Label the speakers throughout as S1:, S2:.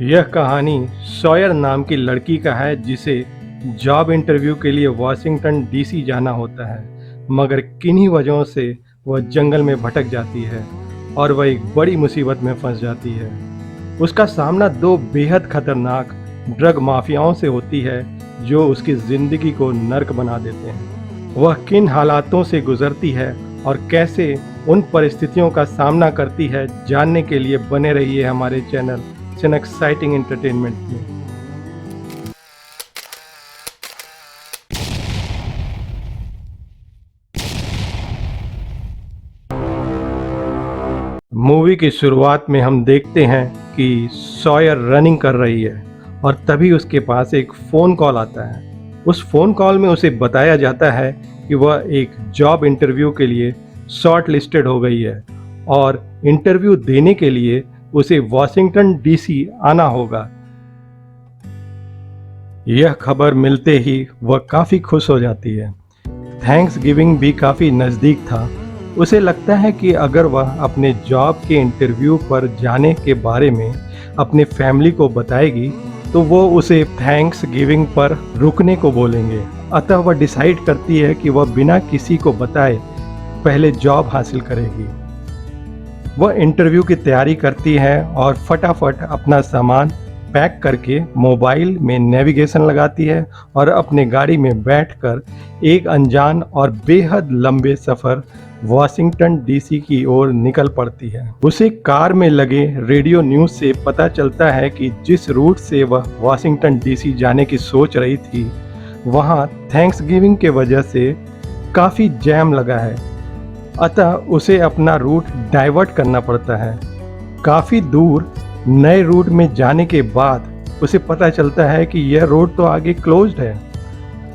S1: यह कहानी सॉयर नाम की लड़की का है जिसे जॉब इंटरव्यू के लिए वाशिंगटन डीसी जाना होता है, मगर किन्हीं वजहों से वह जंगल में भटक जाती है और वह एक बड़ी मुसीबत में फंस जाती है। उसका सामना दो बेहद खतरनाक ड्रग माफियाओं से होती है जो उसकी ज़िंदगी को नर्क बना देते हैं। वह किन हालातों से गुजरती है और कैसे उन परिस्थितियों का सामना करती है, जानने के लिए बने रहिए हमारे चैनल एन एक्साइटिंग एंटरटेनमेंट में। मूवी की शुरुआत में हम देखते हैं कि सॉयर रनिंग कर रही है और तभी उसके पास एक फ़ोन कॉल आता है। उस फ़ोन कॉल में उसे बताया जाता है कि वह एक जॉब इंटरव्यू के लिए शॉर्ट लिस्टेड हो गई है और इंटरव्यू देने के लिए उसे वाशिंगटन डीसी आना होगा। यह खबर मिलते ही वह काफ़ी खुश हो जाती है। थैंक्स गिविंग भी काफ़ी नज़दीक था। उसे लगता है कि अगर वह अपने जॉब के इंटरव्यू पर जाने के बारे में अपने फैमिली को बताएगी तो वो उसे थैंक्स गिविंग पर रुकने को बोलेंगे। अतः वह डिसाइड करती है कि वह बिना किसी को बताए पहले जॉब हासिल करेगी। वह इंटरव्यू की तैयारी करती है और फटाफट अपना सामान पैक करके मोबाइल में नेविगेशन लगाती है और अपने गाड़ी में बैठकर एक अनजान और बेहद लंबे सफ़र वाशिंगटन डीसी की ओर निकल पड़ती है। उसे कार में लगे रेडियो न्यूज़ से पता चलता है कि जिस रूट से वह वाशिंगटन डीसी जाने की सोच रही थी वहाँ थैंक्स गिविंग के वजह से काफ़ी जैम लगा है, अतः उसे अपना रूट डाइवर्ट करना पड़ता है। काफ़ी दूर नए रूट में जाने के बाद उसे पता चलता है कि यह रोड तो आगे क्लोज्ड है,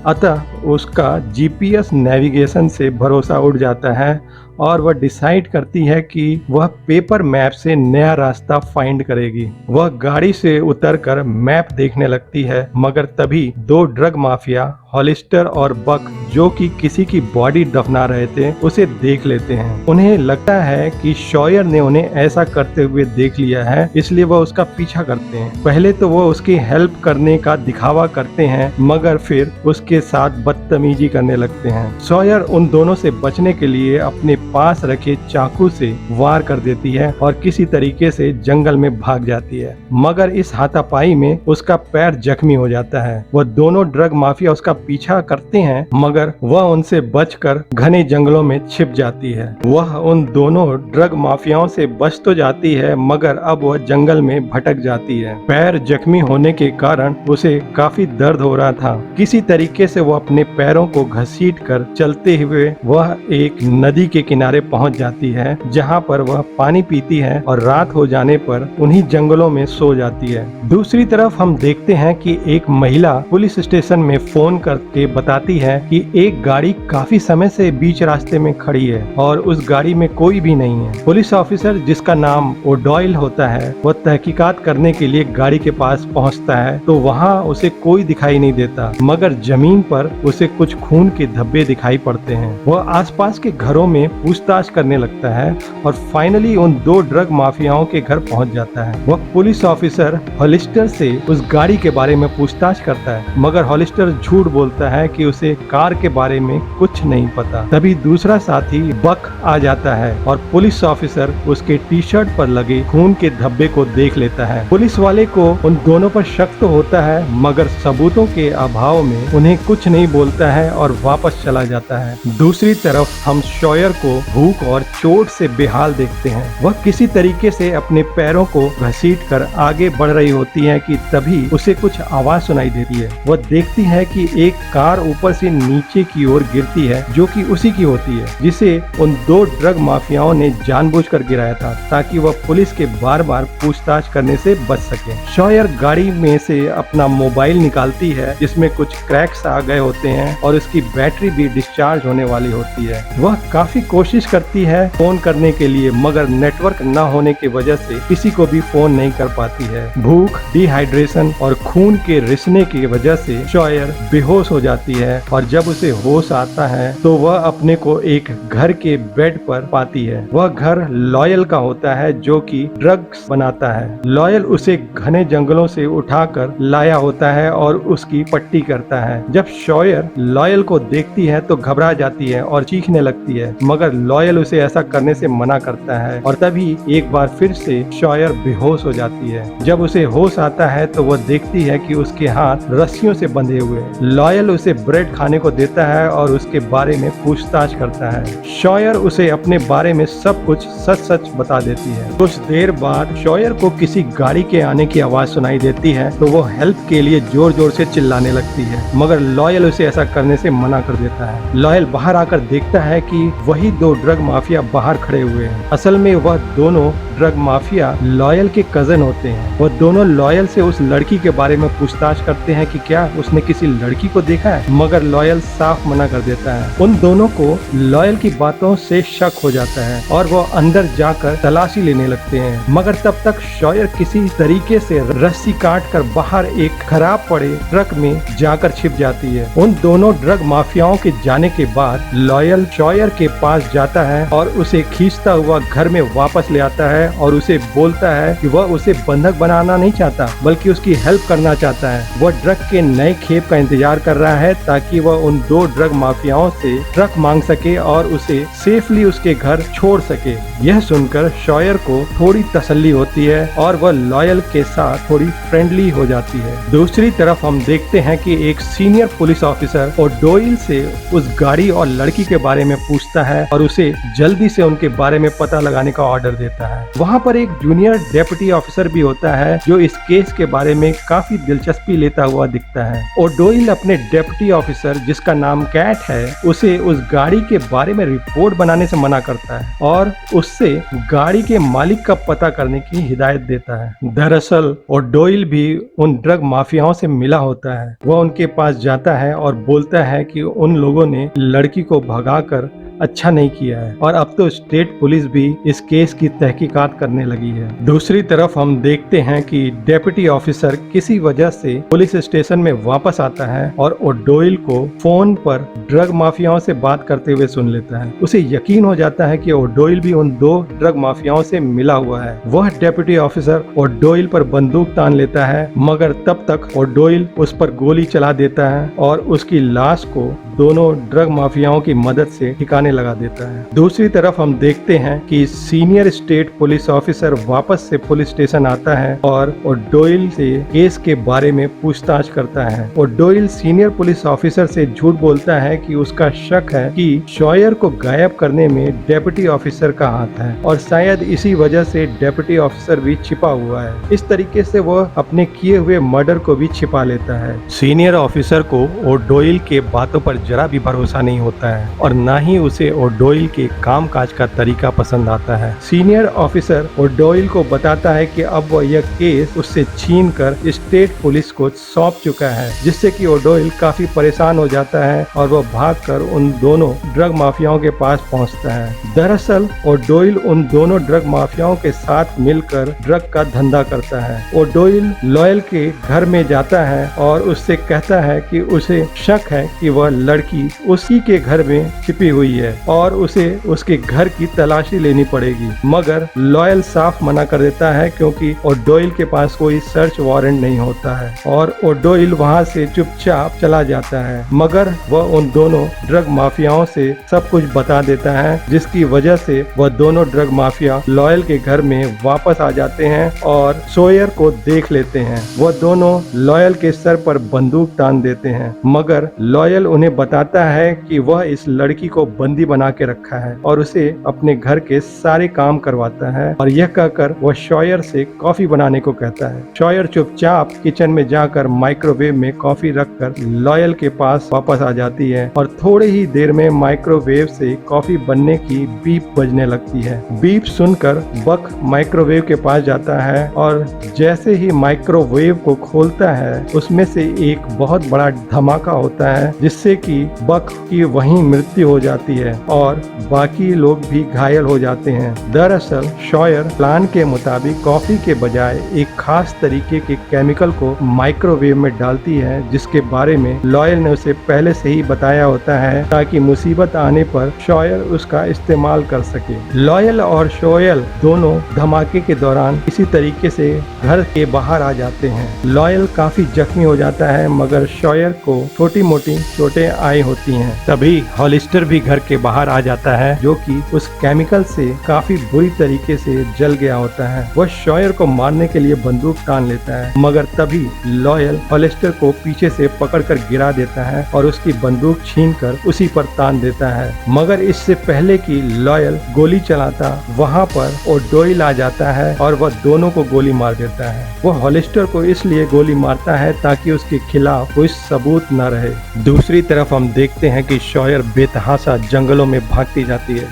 S1: अतः उसका जीपीएस नेविगेशन से भरोसा उड़ जाता है और वह डिसाइड करती है कि वह पेपर मैप से नया रास्ता फाइंड करेगी। वह गाड़ी से उतरकर मैप देखने लगती है, मगर तभी दो ड्रग माफिया हॉलिस्टर और बक, जो कि किसी की बॉडी दफना रहे थे, उसे देख लेते हैं। उन्हें लगता है कि सॉयर ने उन्हें ऐसा करते हुए देख लिया है, इसलिए वह उसका पीछा करते हैं। पहले तो वह उसकी हेल्प करने का दिखावा करते हैं, मगर फिर उसके साथ बदतमीजी करने लगते हैं। सॉयर उन दोनों से बचने के लिए अपने पास रखे चाकू से वार कर देती है और किसी तरीके से जंगल में भाग जाती है, मगर इस हाथापाई में उसका पैर जख्मी हो जाता है। वह दोनों ड्रग माफिया उसका पीछा करते हैं, मगर वह उनसे बचकर घने जंगलों में छिप जाती है। वह उन दोनों ड्रग माफियाओं से बच तो जाती है, मगर अब वह जंगल में भटक जाती है। पैर जख्मी होने के कारण उसे काफी दर्द हो रहा था। किसी तरीके से वह अपने पैरों को घसीट कर चलते हुए वह एक नदी के किनारे पहुंच जाती है, जहां पर वह पानी पीती है और रात हो जाने पर उन्हीं जंगलों में सो जाती है। दूसरी तरफ हम देखते हैं कि एक महिला पुलिस स्टेशन में फोन करके बताती है कि एक गाड़ी काफी समय से बीच रास्ते में खड़ी है और उस गाड़ी में कोई भी नहीं है। पुलिस ऑफिसर, जिसका नाम ओडॉयल होता है, वह तहकीकात करने के लिए गाड़ी के पास पहुंचता है तो वहां उसे कोई दिखाई नहीं देता, मगर जमीन पर उसे कुछ खून के धब्बे दिखाई पड़ते हैं। वह आसपास के घरों में पूछताछ करने लगता है और फाइनली उन दो ड्रग माफियाओं के घर पहुंच जाता है। वह पुलिस ऑफिसर हॉलिस्टर से उस गाड़ी के बारे में पूछताछ करता है, मगर हॉलिस्टर झूठ बोलता है कि उसे कार के बारे में कुछ नहीं पता। तभी दूसरा साथी बक आ जाता है और पुलिस ऑफिसर उसके टी शर्ट पर लगे खून के धब्बे को देख लेता है। पुलिस वाले को उन दोनों पर शक तो होता है, मगर सबूतों के अभाव में उन्हें कुछ नहीं बोलता है और वापस चला जाता है। दूसरी तरफ हम सॉयर को भूख और चोट से बेहाल देखते हैं। वह किसी तरीके से अपने पैरों को घसीटकर आगे बढ़ रही होती है कि तभी उसे कुछ आवाज सुनाई देती है। वह देखती है कि एक कार ऊपर से नीचे की ओर गिरती है, जो कि उसी की होती है, जिसे उन दो ड्रग माफियाओं ने जानबूझकर गिराया था ताकि वह पुलिस के बार बार पूछताछ करने से बच सके। सॉयर गाड़ी में से अपना मोबाइल निकालती है, जिसमें कुछ क्रैक्स आ गए होते हैं और उसकी बैटरी भी डिस्चार्ज होने वाली होती है। वह काफी कोशिश करती है फोन करने के लिए, मगर नेटवर्क न होने की वजह से किसी को भी फोन नहीं कर पाती है। भूख, डिहाइड्रेशन और खून के रिसने की वजह से सॉयर बेहोश बेहोश हो जाती है और जब उसे होश आता है तो वह अपने को एक घर के बेड पर पाती है। वह घर लॉयल का होता है जो कि ड्रग्स बनाता है। लॉयल उसे घने जंगलों से उठाकर लाया होता है और उसकी पट्टी करता है। जब सॉयर लॉयल को देखती है तो घबरा जाती है और चीखने लगती है, मगर लॉयल उसे ऐसा करने से मना करता है और तभी एक बार फिर से सॉयर बेहोश हो जाती है। जब उसे होश आता है तो वह देखती है कि उसके हाथ रस्सियों से बंधे हुए हैं। लॉयल उसे ब्रेड खाने को देता है और उसके बारे में पूछताछ करता है। सॉयर उसे अपने बारे में सब कुछ सच सच बता देती है। कुछ देर बाद सॉयर को किसी गाड़ी के आने की आवाज सुनाई देती है तो वो हेल्प के लिए जोर जोर से चिल्लाने लगती है, मगर लॉयल उसे ऐसा करने से मना कर देता है। लॉयल बाहर आकर देखता है कि वही दो ड्रग माफिया बाहर खड़े हुए हैं। असल में वह दोनों ड्रग माफिया लॉयल के कजन होते हैं। वह दोनों लॉयल से उस लड़की के बारे में पूछताछ करते हैं कि क्या उसने किसी लड़की को देखा है, मगर लॉयल साफ मना कर देता है। उन दोनों को लॉयल की बातों से शक हो जाता है और वो अंदर जाकर तलाशी लेने लगते हैं, मगर तब तक सॉयर किसी तरीके से रस्सी काट कर बाहर एक खराब पड़े ट्रक में जाकर छिप जाती है। उन दोनों ड्रग माफियाओं के जाने के बाद लॉयल सॉयर के पास जाता है और उसे खींचता हुआ घर में वापस ले आता है और उसे बोलता है कि वह उसे बंधक बनाना नहीं चाहता बल्कि उसकी हेल्प करना चाहता है। वह ट्रक के नए खेप का इंतजार कर रहा है ताकि वह उन दो ड्रग माफियाओं से ट्रक मांग सके और उसे सेफली उसके घर छोड़ सके। यह सुनकर सॉयर को थोड़ी तसल्ली होती है और वह लॉयल के साथ थोड़ी फ्रेंडली हो जाती है। दूसरी तरफ हम देखते हैं कि एक सीनियर पुलिस ऑफिसर ओडोइल से उस गाड़ी और लड़की के बारे में पूछता है और उसे जल्दी से उनके बारे में पता लगाने का ऑर्डर देता है। वहाँ पर एक जूनियर डेप्यूटी ऑफिसर भी होता है जो इस केस के बारे में काफी दिलचस्पी लेता हुआ दिखता है। ओडोइल अपने डेप्यूटी ऑफिसर जिसका नाम कैट है उसे उस गाड़ी के बारे में रिपोर्ट बनाने से मना करता है और उससे गाड़ी के मालिक का पता करने की हिदायत देता है। दरअसल ओडोइल भी उन ड्रग माफियाओं से मिला होता है। वह उनके पास जाता है और बोलता है कि उन लोगों ने लड़की को भगाकर अच्छा नहीं किया है और अब तो स्टेट पुलिस भी इस केस की तहकीकात करने लगी है। दूसरी तरफ हम देखते हैं कि डेप्यूटी ऑफिसर किसी वजह से पुलिस स्टेशन में वापस आता है और ओडोइल को फोन पर ड्रग माफियाओं से बात करते हुए सुन लेता है। उसे यकीन हो जाता है कि ओडोइल भी उन दो ड्रग माफियाओं से मिला हुआ है। वह डेप्यूटी ऑफिसर ओडोइल पर बंदूक तान लेता है, मगर तब तक ओडोइल उस पर गोली चला देता है और उसकी लाश को दोनों ड्रग माफियाओं की मदद से ठिकाने लगा देता है। दूसरी तरफ हम देखते हैं कि सीनियर स्टेट पुलिस ऑफिसर वापस से पुलिस स्टेशन आता है और ओडोइल से केस के बारे में पूछताछ करता है। ओडोइल सीनियर पुलिस ऑफिसर से झूठ बोलता है कि उसका शक है कि सॉयर को गायब करने में डेप्यूटी ऑफिसर का हाथ है और शायद इसी वजह से डेप्यूटी ऑफिसर भी छिपा हुआ है। इस तरीके से वह अपने किए हुए मर्डर को भी छिपा लेता है। सीनियर ऑफिसर को ओडोइल के बातों पर जरा भी भरोसा नहीं होता है और न ही उसे ओडोइल के कामकाज का तरीका पसंद आता है। सीनियर ऑफिसर ओडोइल को बताता है कि अब वह यह केस उससे छीनकर स्टेट पुलिस को सौंप चुका है, जिससे कि ओडोइल काफी परेशान हो जाता है और वह भागकर उन दोनों ड्रग माफियाओं के पास पहुंचता है। दरअसल ओडोइल उन दोनों ड्रग माफियाओं के साथ मिलकर ड्रग का धंधा करता है। ओडोइल लॉयल के घर में जाता है और उससे कहता है कि उसे शक है कि वह लड़की उसी के घर में छिपी हुई है और उसे उसके घर की तलाशी लेनी पड़ेगी, मगर लॉयल साफ मना कर देता है क्योंकि ओडोइल के पास कोई सर्च वारंट नहीं होता है और ओडोइल वहां से चुपचाप चला जाता है। मगर वह उन दोनों ड्रग माफियाओं से सब कुछ बता देता है, जिसकी वजह से वह दोनों ड्रग माफिया लॉयल के घर में वापस आ जाते हैं और सॉयर को देख लेते हैं। वह दोनों लॉयल के सर पर बंदूक तान देते हैं, मगर लॉयल उन्हें बताता है कि वह इस लड़की को बंदी बना के रखा है और उसे अपने घर के सारे काम करवाता है और यह कहकर वह सॉयर से कॉफी बनाने को कहता है। सॉयर चुपचाप किचन में जाकर माइक्रोवेव में कॉफी रखकर लॉयल के पास वापस आ जाती है और थोड़ी ही देर में माइक्रोवेव से कॉफी बनने की बीप बजने लगती है। बीप सुनकर बक माइक्रोवेव के पास जाता है और जैसे ही माइक्रोवेव को खोलता है उसमें से एक बहुत बड़ा धमाका होता है, जिससे कि कि बक की वहीं मृत्यु हो जाती है और बाकी लोग भी घायल हो जाते हैं। दरअसल शॉयर प्लान के मुताबिक कॉफी के बजाय एक खास तरीके के केमिकल को माइक्रोवेव में डालती है, जिसके बारे में लॉयल ने उसे पहले से ही बताया होता है ताकि मुसीबत आने पर शॉयर उसका इस्तेमाल कर सके। लॉयल और शॉयल दोनों धमाके के दौरान इसी तरीके से घर के बाहर आ जाते हैं। लॉयल काफी जख्मी हो जाता है मगर शॉयर को छोटी मोटी चोटें आई होती हैं। तभी हॉलिस्टर भी घर के बाहर आ जाता है, जो कि उस केमिकल से काफी बुरी तरीके से जल गया होता है। वह शॉयर को मारने के लिए बंदूक तान लेता है मगर तभी लॉयल हॉलिस्टर को पीछे से पकड़कर गिरा देता है और उसकी बंदूक छीनकर उसी पर तान देता है। मगर इससे पहले कि लॉयल गोली चलाता वहां पर ओडोइल आ जाता है और वह दोनों को गोली मार देता है। वह हॉलिस्टर को इसलिए गोली मारता है ताकि उसके खिलाफ कोई सबूत न रहे। दूसरी तरफ हम देखते हैं कि शॉयर बेतहाशा जंगलों में भागती जाती है।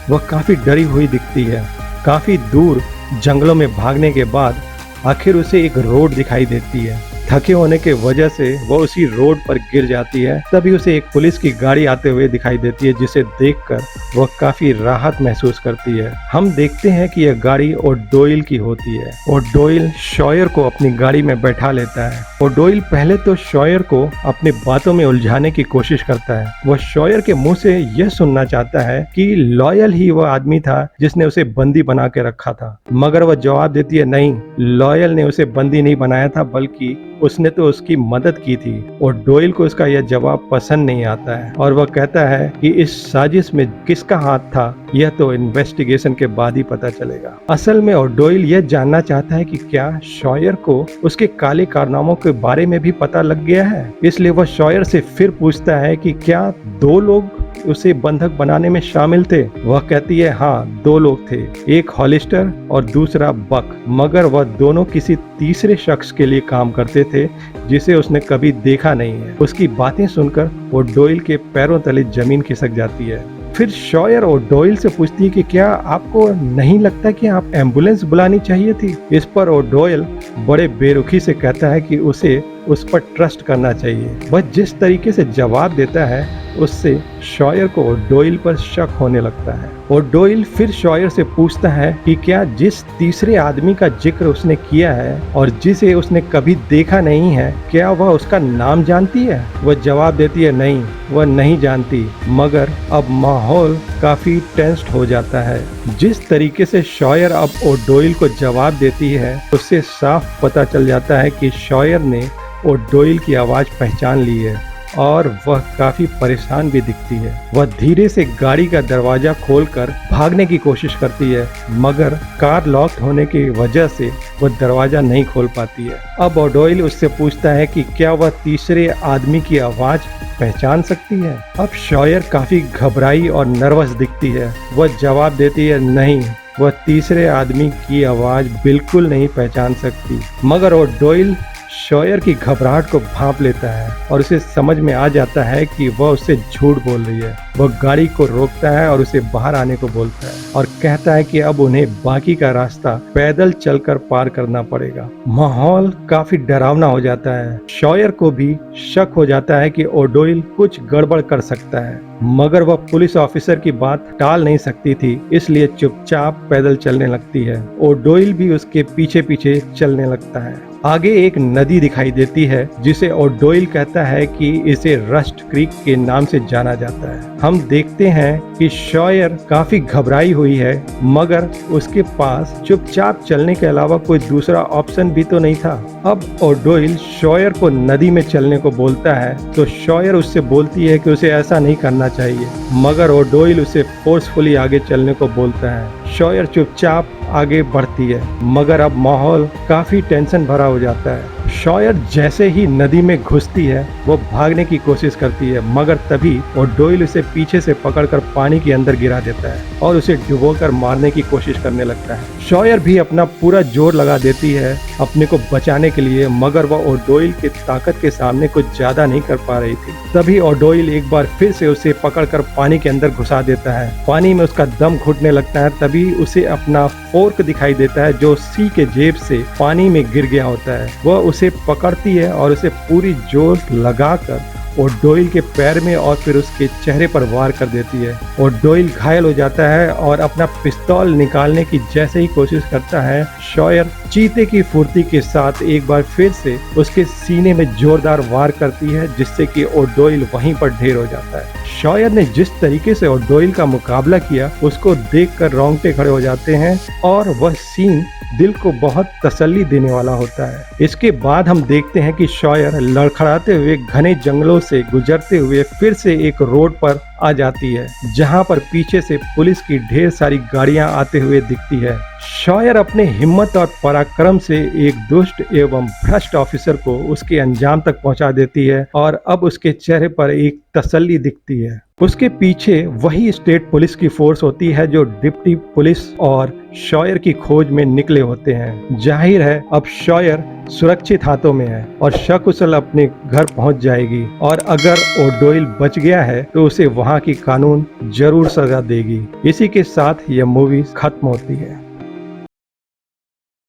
S1: वह काफी डरी हुई दिखती है। काफी दूर जंगलों में भागने के बाद आखिर उसे एक रोड दिखाई देती है। थके होने के वजह से वह उसी रोड पर गिर जाती है। तभी उसे एक पुलिस की गाड़ी आते हुए दिखाई देती है, जिसे देखकर वह काफी राहत महसूस करती है। हम देखते हैं कि यह गाड़ी ओडोइल की होती है। ओडोइल शॉयर को अपनी गाड़ी में बैठा लेता है। ओडोइल पहले तो शॉयर को अपनी बातों में उलझाने की कोशिश करता है। वह शॉयर के मुंह से यह सुनना चाहता है कि लॉयल ही वह आदमी था जिसने उसे बंदी बना के रखा था, मगर वह जवाब देती है नहीं, लॉयल ने उसे बंदी नहीं बनाया था बल्कि उसने तो उसकी मदद की थी। और डोइल को इसका यह जवाब पसंद नहीं आता है और वह कहता है कि इस साजिश में किसका हाथ था यह तो इन्वेस्टिगेशन के बाद ही पता चलेगा। असल में और डोइल यह जानना चाहता है कि क्या शॉयर को उसके काले कारनामों के बारे में भी पता लग गया है। इसलिए वह शॉयर से फिर पूछता है कि क्या 2 लोग उसे बंधक बनाने में शामिल थे। वह कहती है हाँ, 2 लोग थे, एक हॉलिस्टर और दूसरा बक, मगर वह दोनों किसी तीसरे शख्स के लिए काम करते थे जिसे उसने कभी देखा नहीं है। उसकी बातें सुनकर वो डोइल के पैरों तले जमीन खिसक जाती है। फिर शॉयर और डोइल से पूछती है कि क्या आपको नहीं लगता कि आप एम्बुलेंस बुलानी चाहिए थी। इस पर वो डोइल बड़े बेरुखी से कहता है कि उसे उस पर ट्रस्ट करना चाहिए। वह जिस तरीके से जवाब देता है उससे शॉयर को डोइल पर शक होने लगता है। और डोइल फिर शॉयर से पूछता है कि क्या जिस तीसरे आदमी का जिक्र उसने किया है और जिसे उसने कभी देखा नहीं है, क्या वह उसका नाम जानती है। वह जवाब देती है नहीं, वह नहीं जानती, मगर अब माहौल काफी टेंस्ड हो जाता है। जिस तरीके से शॉयर अब ओडोइल को जवाब देती है उससे साफ पता चल जाता है कि शॉयर ने ओडोइल की आवाज पहचान ली है और वह काफी परेशान भी दिखती है। वह धीरे से गाड़ी का दरवाजा खोलकर भागने की कोशिश करती है, मगर कार लॉक होने की वजह से वह दरवाजा नहीं खोल पाती है। अब ओडोइल उससे पूछता है कि क्या वह तीसरे आदमी की आवाज पहचान सकती है। अब शॉयर काफी घबराई और नर्वस दिखती है। वह जवाब देती है नहीं, वह तीसरे आदमी की आवाज बिल्कुल नहीं पहचान सकती, मगर ओडोइल शॉयर की घबराहट को भांप लेता है और उसे समझ में आ जाता है कि वह उससे झूठ बोल रही है। वह गाड़ी को रोकता है और उसे बाहर आने को बोलता है और कहता है कि अब उन्हें बाकी का रास्ता पैदल चलकर पार करना पड़ेगा। माहौल काफी डरावना हो जाता है। शॉयर को भी शक हो जाता है कि ओडोइल कुछ गड़बड़ कर सकता है, मगर वह पुलिस ऑफिसर की बात टाल नहीं सकती थी, इसलिए चुपचाप पैदल चलने लगती है। ओडोइल भी उसके पीछे पीछे चलने लगता है। आगे एक नदी दिखाई देती है जिसे ओडोइल कहता है कि इसे रस्ट क्रीक के नाम से जाना जाता है। हम देखते हैं कि शॉयर काफी घबराई हुई है, मगर उसके पास चुपचाप चलने के अलावा कोई दूसरा ऑप्शन भी तो नहीं था। अब ओडोइल शॉयर को नदी में चलने को बोलता है तो शॉयर उससे बोलती है कि उसे ऐसा नहीं करना चाहिए, मगर ओडोइल उसे फोर्सफुली आगे चलने को बोलता है। शॉयर चुपचाप आगे बढ़ती है, मगर अब माहौल काफी टेंशन भरा हो जाता है। शॉयर जैसे ही नदी में घुसती है वो भागने की कोशिश करती है, मगर तभी ओडोइल उसे पीछे से पकड़कर पानी के अंदर गिरा देता है और उसे डुबोकर मारने की कोशिश करने लगता है। शॉयर भी अपना पूरा जोर लगा देती है अपने को बचाने के लिए, मगर वह ओडोइल की ताकत के सामने कुछ ज्यादा नहीं कर पा रही थी। तभी ओडोइल एक बार फिर से उसे पकड़कर पानी के अंदर घुसा देता है। पानी में उसका दम घुटने लगता है। तभी उसे अपना फोर्क दिखाई देता है जो सी के जेब से पानी में गिर गया होता है। वह उसे पकड़ती है और उसे पूरी जोर लगाकर ओडोइल के पैर में और फिर उसके चेहरे पर वार कर देती है। ओडोइल घायल हो जाता है और अपना पिस्तौल निकालने की जैसे ही कोशिश करता है, सॉयर चीते की फुर्ती के साथ एक बार फिर से उसके सीने में जोरदार वार करती है, जिससे कि ओडोइल वहीं पर ढेर हो जाता है। सॉयर ने जिस तरीके से ओडोइल का मुकाबला किया उसको देखकर रोंगटे खड़े हो जाते हैं और वह सीन दिल को बहुत तसल्ली देने वाला होता है। इसके बाद हम देखते हैं कि सॉयर लड़खड़ाते हुए घने जंगलों से गुजरते हुए फिर से एक रोड पर आ जाती है, जहां पर पीछे से पुलिस की ढेर सारी गाड़ियां आते हुए दिखती है। सॉयर अपने हिम्मत और पराक्रम से एक दुष्ट एवं भ्रष्ट ऑफिसर को उसके अंजाम तक पहुंचा देती है और अब उसके चेहरे पर एक तसल्ली दिखती है। उसके पीछे वही स्टेट पुलिस की फोर्स होती है जो डिप्टी पुलिस और सॉयर की खोज में निकले होते हैं। जाहिर है अब सॉयर सुरक्षित हाथों में है और सकुशल अपने घर पहुंच जाएगी, और अगर ओडोइल बच गया है तो उसे वहां की कानून जरूर सजा देगी। इसी के साथ यह मूवी खत्म होती है।